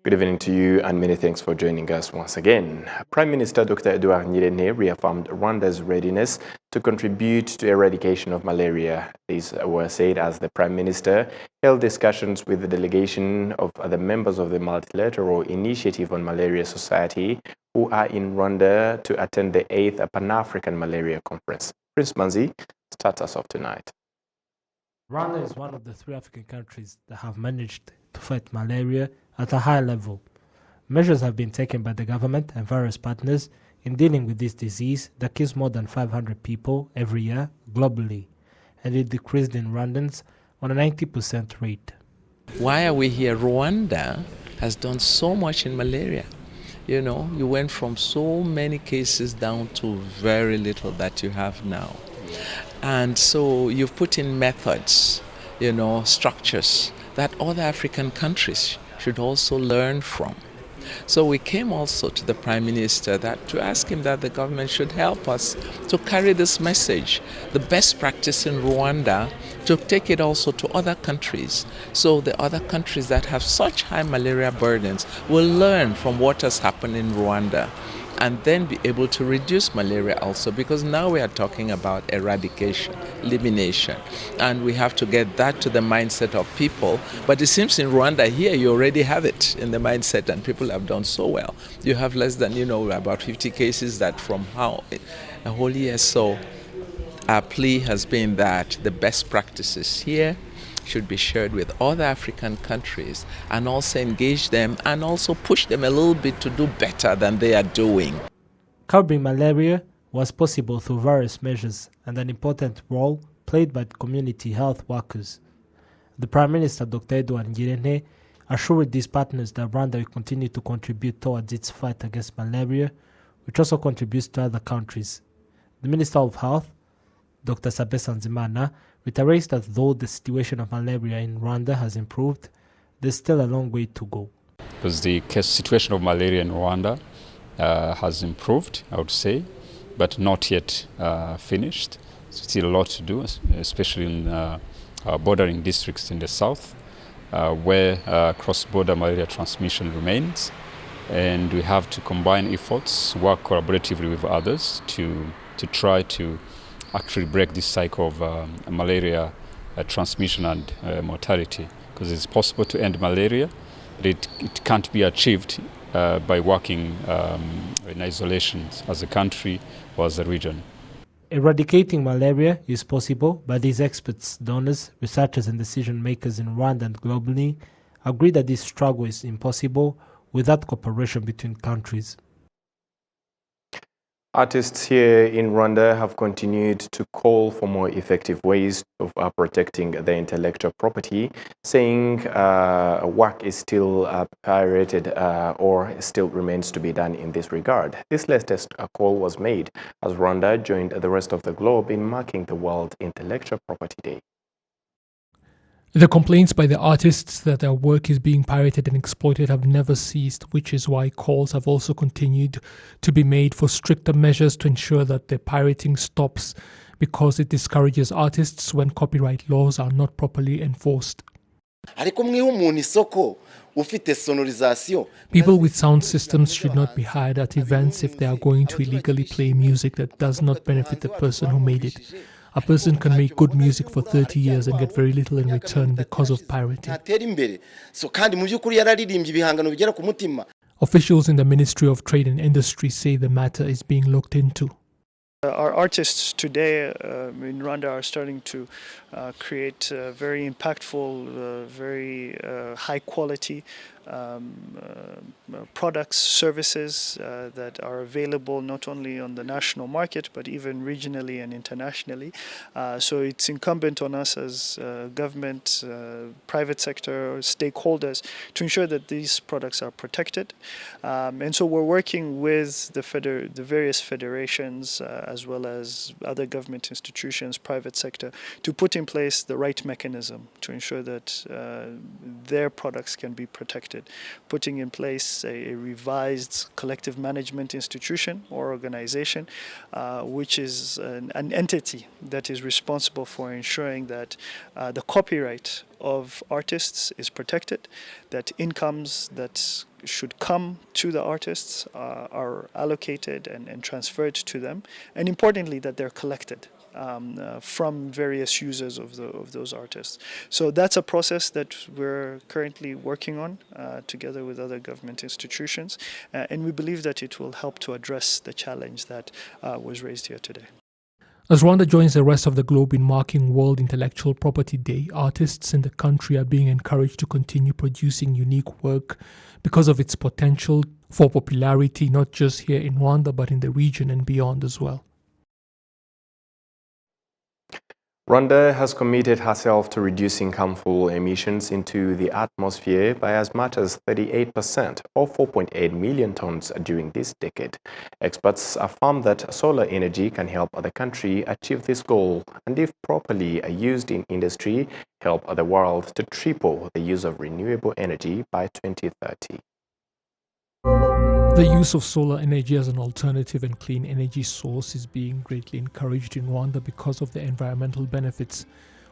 Good evening to you and many thanks for joining us once again. Prime Minister Dr. Edouard Ngirente reaffirmed Rwanda's readiness to contribute to eradication of malaria. These were said as the Prime Minister held discussions with the delegation of the members of the Multilateral Initiative on Malaria Society who are in Rwanda to attend the 8th Pan-African Malaria Conference. Prince Manzi starts us off tonight. Rwanda is one of the 3 African countries that have managed to fight malaria at a high level. Measures have been taken by the government and various partners in dealing with this disease that kills more than 500 people every year globally, and it decreased in Rwandans on a 90% rate. Why are we here? Rwanda has done so much in malaria. You know, you went from so many cases down to very little that you have now. And so you've put in methods, structures that other African countries should also learn from. So we came also to the Prime Minister to ask him that the government should help us to carry this message, the best practice in Rwanda, to take it also to other countries. So the other countries that have such high malaria burdens will learn from what has happened in Rwanda and then be able to reduce malaria also, because now we are talking about eradication, elimination, and we have to get that to the mindset of people. But it seems in Rwanda here you already have it in the mindset, and people have done so well. You have less than, about 50 cases that from a whole year. So our plea has been that the best practices here should be shared with other African countries and also engage them and also push them a little bit to do better than they are doing. Curbing malaria was possible through various measures and an important role played by community health workers. The Prime Minister, Dr. Edouard Ngirente, assured these partners that Rwanda will continue to contribute towards its fight against malaria, which also contributes to other countries. The Minister of Health, Dr. Sabe Nsanzimana, reiterates that though the situation of malaria in Rwanda has improved, there's still a long way to go. Because the situation of malaria in Rwanda has improved, I would say, but not yet finished. Still a lot to do, especially in bordering districts in the south, where cross-border malaria transmission remains. And we have to combine efforts, work collaboratively with others to try to actually break this cycle of malaria transmission and mortality, because it's possible to end malaria, but it can't be achieved by working in isolation as a country or as a region. Eradicating malaria is possible, but these experts, donors, researchers and decision makers in Rwanda and globally agree that this struggle is impossible without cooperation between countries. Artists here in Rwanda have continued to call for more effective ways of protecting their intellectual property, saying work is still pirated or still remains to be done in this regard. This latest call was made as Rwanda joined the rest of the globe in marking the World Intellectual Property Day. The complaints by the artists that their work is being pirated and exploited have never ceased, which is why calls have also continued to be made for stricter measures to ensure that the pirating stops, because it discourages artists when copyright laws are not properly enforced. People with sound systems should not be hired at events if they are going to illegally play music that does not benefit the person who made it. A person can make good music for 30 years and get very little in return because of pirating. Officials in the Ministry of Trade and Industry say the matter is being looked into. Our artists today in Rwanda are starting to create very impactful, very high quality products, services that are available not only on the national market but even regionally and internationally. So it's incumbent on us as government, private sector, stakeholders to ensure that these products are protected. And so we're working with the various federations as well as other government institutions, private sector, to put in place the right mechanism to ensure that their products can be protected. protected, putting in place a revised collective management institution or organization, which is an entity that is responsible for ensuring that the copyright of artists is protected, that incomes that should come to the artists are allocated and transferred to them, and importantly that they're collected from various users of those artists. So that's a process that we're currently working on together with other government institutions, and we believe that it will help to address the challenge that was raised here today. As Rwanda joins the rest of the globe in marking World Intellectual Property Day, artists in the country are being encouraged to continue producing unique work because of its potential for popularity, not just here in Rwanda, but in the region and beyond as well. Rwanda has committed herself to reducing harmful emissions into the atmosphere by as much as 38%, or 4.8 million tons during this decade. Experts affirm that solar energy can help the country achieve this goal, and if properly used in industry, help the world to triple the use of renewable energy by 2030. The use of solar energy as an alternative and clean energy source is being greatly encouraged in Rwanda because of the environmental benefits,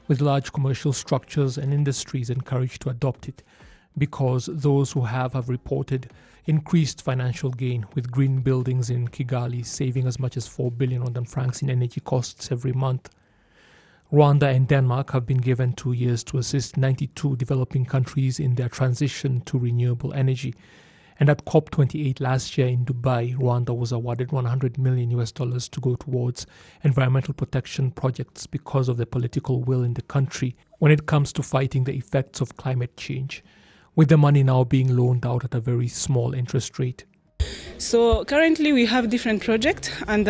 with large commercial structures and industries encouraged to adopt it, because those who have reported increased financial gain, with green buildings in Kigali saving as much as 4 billion Rwandan francs in energy costs every month. Rwanda and Denmark have been given 2 years to assist 92 developing countries in their transition to renewable energy. And at COP28 last year in Dubai, Rwanda was awarded $100 million to go towards environmental protection projects because of the political will in the country when it comes to fighting the effects of climate change, with the money now being loaned out at a very small interest rate. So currently we have different projects within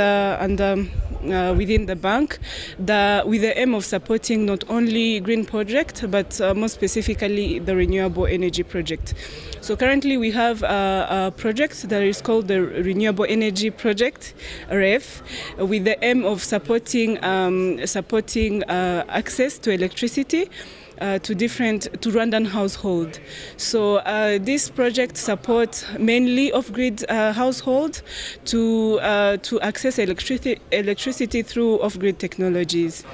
the bank with the aim of supporting not only green project but more specifically the renewable energy project. So currently we have a project that is called the Renewable Energy Project, REF, with the aim of supporting access to electricity to Rwandan household. So this project supports mainly off-grid household to access electricity through off-grid technologies.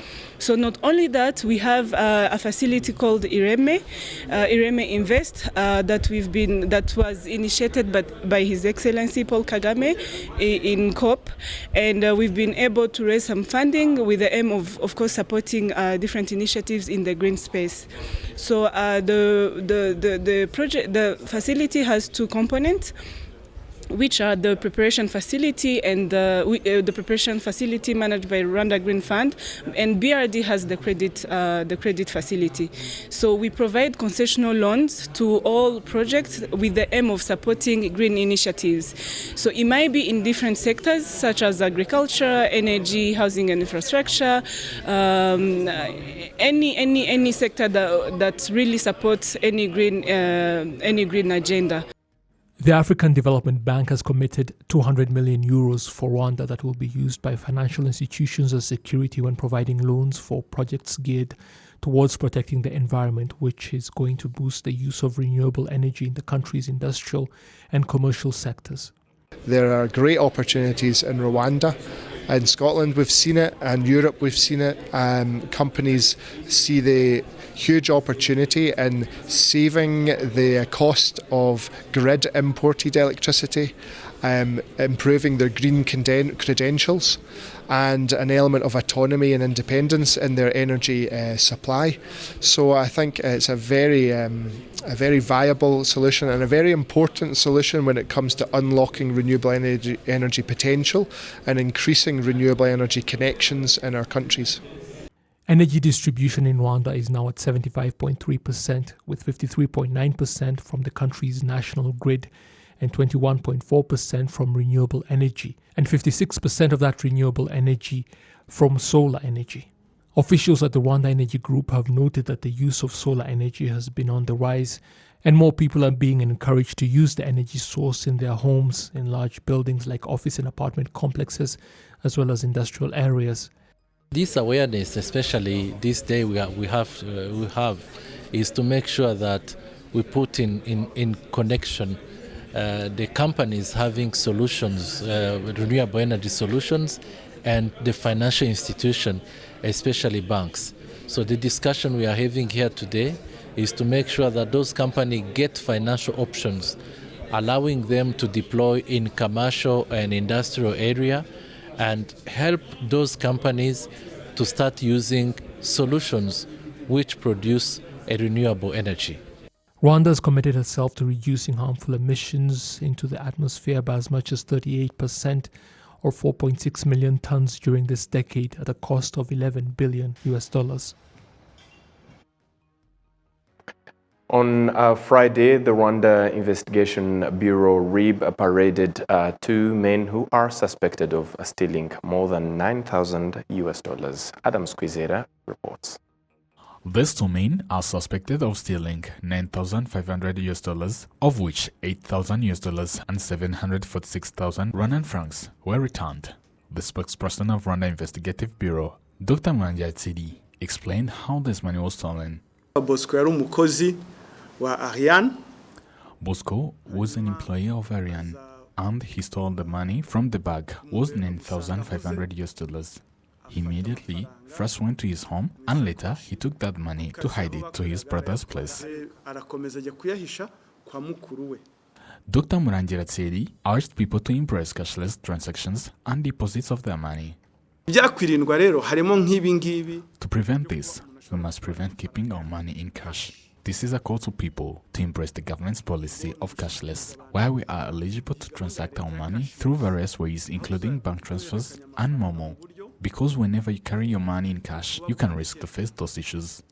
So not only that, we have a facility called Ireme Invest that was initiated by His Excellency Paul Kagame in COP, and we've been able to raise some funding with the aim of course supporting different initiatives in the green space. So the facility has two components, which are the preparation facility and the preparation facility managed by Rwanda Green Fund, and BRD has the credit facility. So we provide concessional loans to all projects with the aim of supporting green initiatives. So it might be in different sectors such as agriculture, energy, housing and infrastructure, any sector that really supports any green agenda. The African Development Bank has committed 200 million euros for Rwanda that will be used by financial institutions as security when providing loans for projects geared towards protecting the environment, which is going to boost the use of renewable energy in the country's industrial and commercial sectors. There are great opportunities in Rwanda. In Scotland we've seen it, and Europe we've seen it. Companies see the huge opportunity in saving the cost of grid imported electricity, improving their green credentials, and an element of autonomy and independence in their energy supply. So I think it's a very viable solution and a very important solution when it comes to unlocking renewable energy potential and increasing renewable energy connections in our countries. Energy distribution in Rwanda is now at 75.3%, with 53.9% from the country's national grid and 21.4% from renewable energy, and 56% of that renewable energy from solar energy. Officials at the Rwanda Energy Group have noted that the use of solar energy has been on the rise, and more people are being encouraged to use the energy source in their homes, in large buildings like office and apartment complexes, as well as industrial areas. This awareness, especially this day we have, is to make sure that we put in connection the companies having solutions, renewable energy solutions, and the financial institution, especially banks. So the discussion we are having here today is to make sure that those companies get financial options, allowing them to deploy in commercial and industrial area, and help those companies to start using solutions which produce a renewable energy. Rwanda has committed itself to reducing harmful emissions into the atmosphere by as much as 38%, or 4.6 million tons during this decade, at a cost of $11 billion. On Friday, the Rwanda Investigation Bureau RIB paraded two men who are suspected of stealing more than $9,000. Adam Squizera reports. These two men are suspected of stealing $9,500, of which $8,000 and 746,000 Rwandan francs were returned. The spokesperson of Rwanda Investigative Bureau, Dr. RwandaTV, explained how this money was stolen. Bosco was an employee of Ariane, and he stole the money from the bag worth $9,500. He immediately first went to his home, and later he took that money to hide it to his brother's place. Dr. RwandaTV urged people to embrace cashless transactions and deposits of their money. To prevent this, we must prevent keeping our money in cash. This is a call to people to embrace the government's policy of cashless, where we are eligible to transact our money through various ways, including bank transfers and Momo. Because whenever you carry your money in cash, you can risk to face those issues.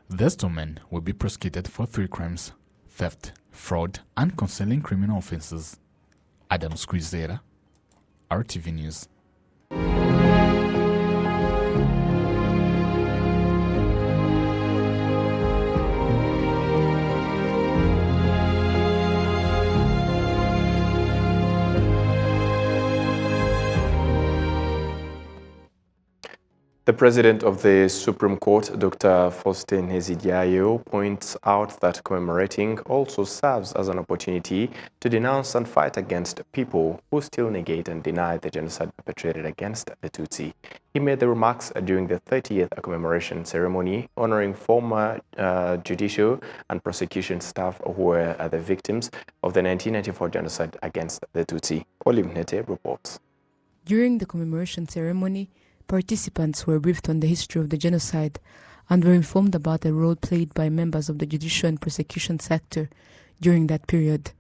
These two men will be prosecuted for 3 crimes: theft, fraud, and concealing criminal offenses. Adam Squizera, RTV News. The President of the Supreme Court, Dr. Faustin Hezidiayo, points out that commemorating also serves as an opportunity to denounce and fight against people who still negate and deny the genocide perpetrated against the Tutsi. He made the remarks during the 30th commemoration ceremony honoring former judicial and prosecution staff who were the victims of the 1994 genocide against the Tutsi. Olive Nete reports. During the commemoration ceremony, participants were briefed on the history of the genocide and were informed about the role played by members of the judicial and prosecution sector during that period.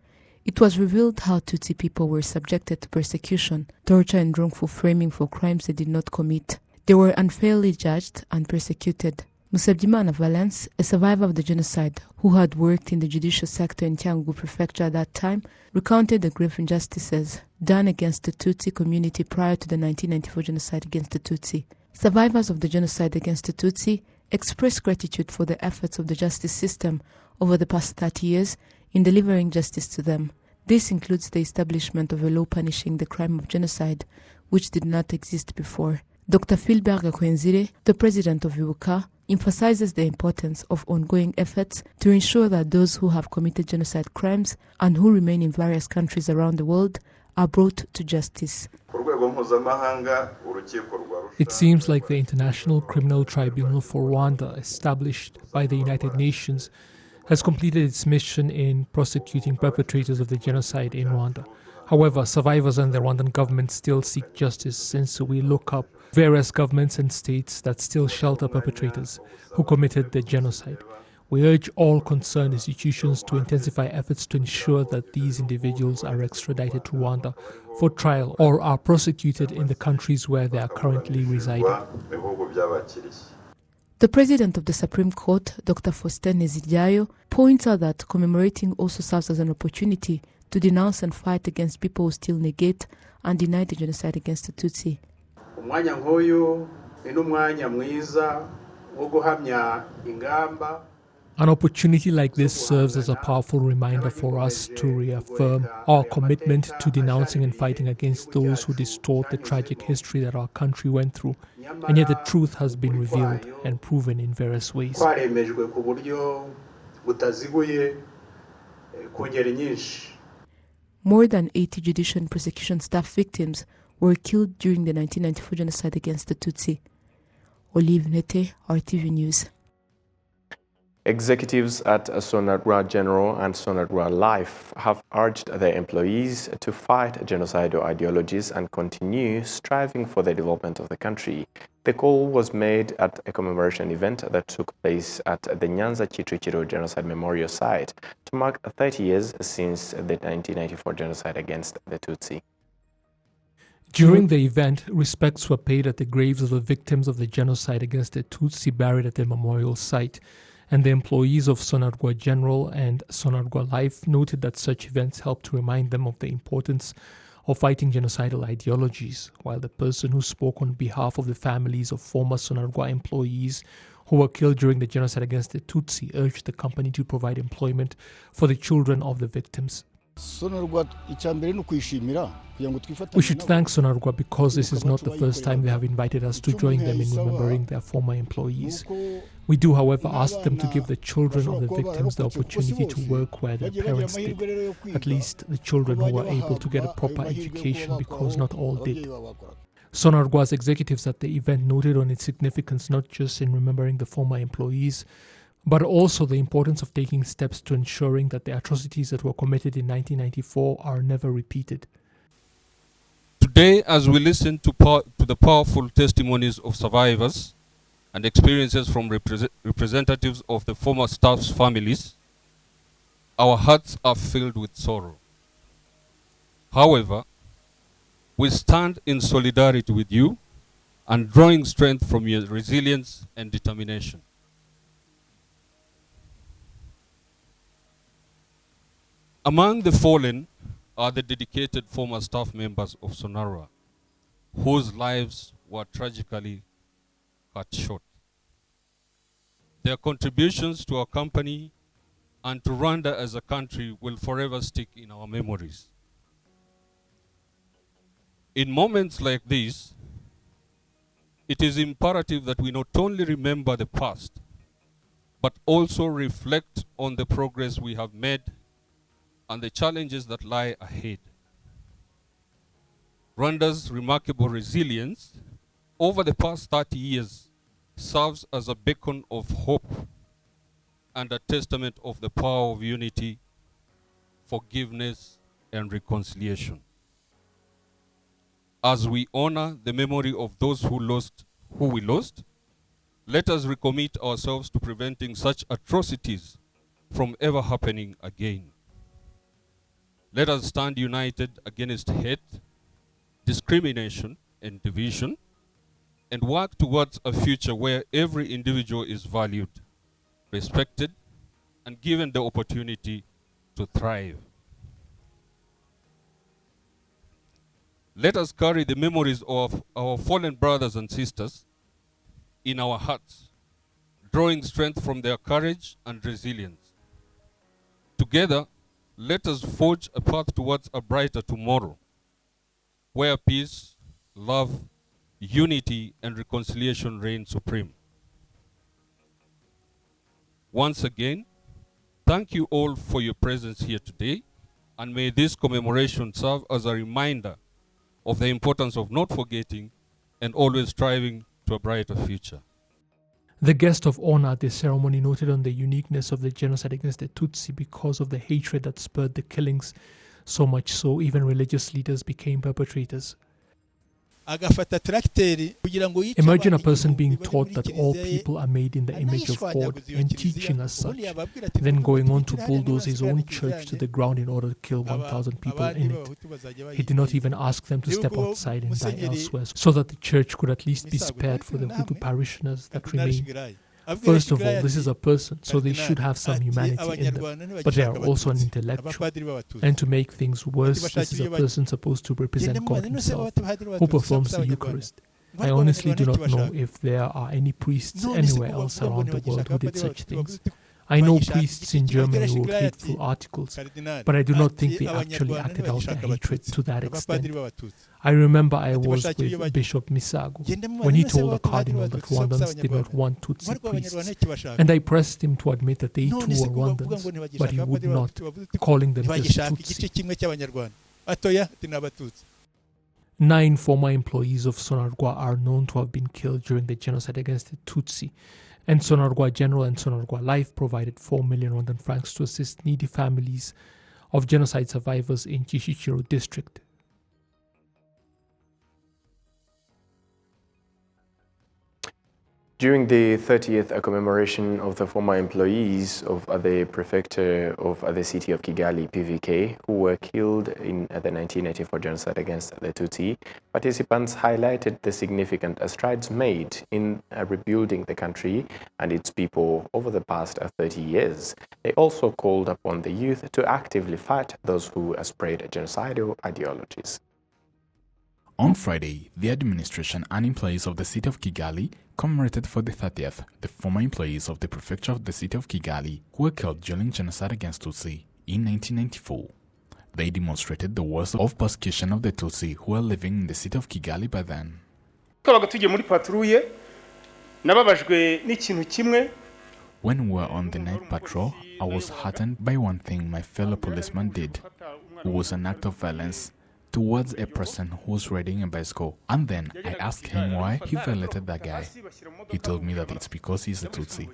It was revealed how Tutsi people were subjected to persecution, torture, and wrongful framing for crimes they did not commit. They were unfairly judged and persecuted. Musabyimana Valence, a survivor of the genocide who had worked in the judicial sector in Cyangugu Prefecture at that time, recounted the grave injustices done against the Tutsi community prior to the 1994 genocide against the Tutsi. Survivors of the genocide against the Tutsi expressed gratitude for the efforts of the justice system over the past 30 years in delivering justice to them. This includes the establishment of a law punishing the crime of genocide, which did not exist before. Dr. Philbert Gakwenzire, the president of Ibuka, emphasizes the importance of ongoing efforts to ensure that those who have committed genocide crimes and who remain in various countries around the world are brought to justice. It seems like the International Criminal Tribunal for Rwanda, established by the United Nations, has completed its mission in prosecuting perpetrators of the genocide in Rwanda. However, survivors and the Rwandan government still seek justice, since we look up various governments and states that still shelter perpetrators who committed the genocide. We urge all concerned institutions to intensify efforts to ensure that these individuals are extradited to Rwanda for trial or are prosecuted in the countries where they are currently residing. The President of the Supreme Court, Dr. Faustin Hezidiayo, points out that commemorating also serves as an opportunity to denounce and fight against people who still negate and deny the genocide against the Tutsi. Umwanya nk'uyu ni n'umwanya mwiza wo guhamya ingamba An opportunity like this serves as a powerful reminder for us to reaffirm our commitment to denouncing and fighting against those who distort the tragic history that our country went through, and yet the truth has been revealed and proven in various ways. twaremejwe ku buryo butaziguye ku ngeri nyinshi. More than 80 judicial and prosecution staff victims were killed during the 1994 genocide against the Tutsi. Olive Nete, RTV News. Executives at Sonarwa General and Sonarwa Life have urged their employees to fight genocidal ideologies and continue striving for the development of the country. The call was made at a commemoration event that took place at the Nyanza Chitrichiro Genocide Memorial Site to mark 30 years since the 1994 genocide against the Tutsi. During the event, respects were paid at the graves of the victims of the genocide against the Tutsi buried at the memorial site, and the employees of Sonarwa General and Sonarwa Life noted that such events help to remind them of the importance of fighting genocidal ideologies, while the person who spoke on behalf of the families of former Sonarwa employees who were killed during the genocide against the Tutsi urged the company to provide employment for the children of the victims. We should thank Sonarwa because this is not the first time they have invited us to join them in remembering their former employees. We do, however, ask them to give the children of the victims the opportunity to work where their parents did, at least the children who were able to get a proper education, because not all did. Sonarwa's executives at the event noted on its significance not just in remembering the former employees, but also the importance of taking steps to ensuring that the atrocities that were committed in 1994 are never repeated. Today, as we listen to the powerful testimonies of survivors and experiences from representatives of the former staff's families, our hearts are filled with sorrow. However, we stand in solidarity with you and drawing strength from your resilience and determination. Among the fallen are the dedicated former staff members of Sonarwa, whose lives were tragically cut short. Their contributions to our company and to Rwanda as a country will forever stick in our memories. In moments like these, it is imperative that we not only remember the past, but also reflect on the progress we have made and the challenges that lie ahead. Rwanda's remarkable resilience over the past 30 years serves as a beacon of hope and a testament of the power of unity, forgiveness, and reconciliation. As we honor the memory of those who we lost, let us recommit ourselves to preventing such atrocities from ever happening again. Let us stand united against hate, discrimination, and division, and work towards a future where every individual is valued, respected, and given the opportunity to thrive. Let us carry the memories of our fallen brothers and sisters in our hearts, drawing strength from their courage and resilience. Together, let us forge a path towards a brighter tomorrow, where peace, love, unity, and reconciliation reign supreme. Once again, thank you all for your presence here today, and may this commemoration serve as a reminder of the importance of not forgetting and always striving to a brighter future. The guest of honor at the ceremony noted on the uniqueness of the genocide against the Tutsi because of the hatred that spurred the killings, so much so even religious leaders became perpetrators. Imagine a person being taught that all people are made in the image of God and teaching as such, then going on to bulldoze his own church to the ground in order to kill 1,000 people in it. He did not even ask them to step outside and die elsewhere so that the church could at least be spared for the Hutu parishioners that remain. First of all, this is a person, so they should have some humanity in them, but they are also an intellectual. And to make things worse, this is a person supposed to represent God himself, who performs the Eucharist. I honestly do not know if there are any priests anywhere else around the world who did such things. I know priests in Germany wrote hateful articles, but I do not think they actually acted out their hatred to that extent. I remember I was with Bishop Misago when he told the cardinal that Rwandans did not want Tutsi priests, and I pressed him to admit that they too were Rwandans, but he would not, calling them just Tutsi. 9 former employees of Sonargwa are known to have been killed during the genocide against the Tutsi, and Sonargwa General and Sonargwa Life provided 4 million Rwandan francs to assist needy families of genocide survivors in Kicukiro district. During the 30th commemoration of the former employees of the prefecture of the city of Kigali, PVK, who were killed in the 1994 genocide against the Tutsi, participants highlighted the significant strides made in rebuilding the country and its people over the past 30 years. They also called upon the youth to actively fight those who spread genocidal ideologies. On Friday, the administration and employees of the city of Kigali commemorated for the 30th the former employees of the prefecture of the city of Kigali who were killed during genocide against Tutsi in 1994. They demonstrated the worst of persecution of the Tutsi who were living in the city of Kigali by then. When we were on the night patrol, I was heartened by one thing my fellow policeman did. It was an act of violence towards a person who was riding a bicycle, and then I asked him why he violated that guy. He told me that it's because he's a Tutsi.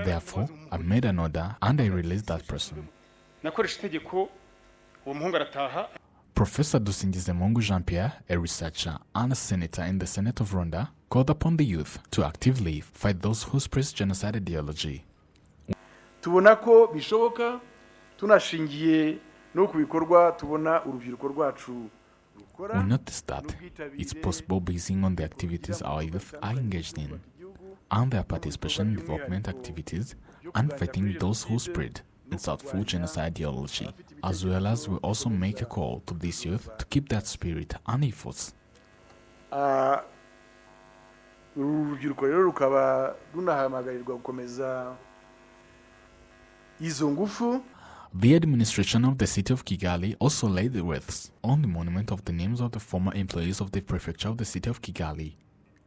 Therefore, I made an order and I released that person. Professor Dusingizemungu Jean-Pierre, a researcher and a senator in the Senate of Rwanda, called upon the youth to actively fight those who spread genocide ideology. We noticed that it's possible basing on the activities our youth are engaged in and their participation in development activities and fighting those who spread insultful genocide ideology, as well as we also make a call to these youth to keep that spirit and efforts. The administration of the city of Kigali also laid the wreaths on the monument of the names of the former employees of the prefecture of the city of Kigali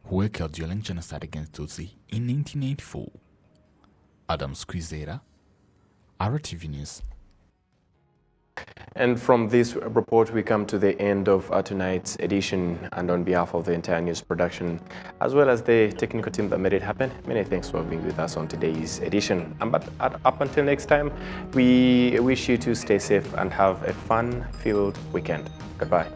who were killed during genocide against Tutsi in 1984. Adam Squizera, RwandaTV News. And from this report, we come to the end of tonight's edition, and on behalf of the entire news production, as well as the technical team that made it happen, many thanks for being with us on today's edition. But up until next time, we wish you to stay safe and have a fun-filled weekend. Goodbye.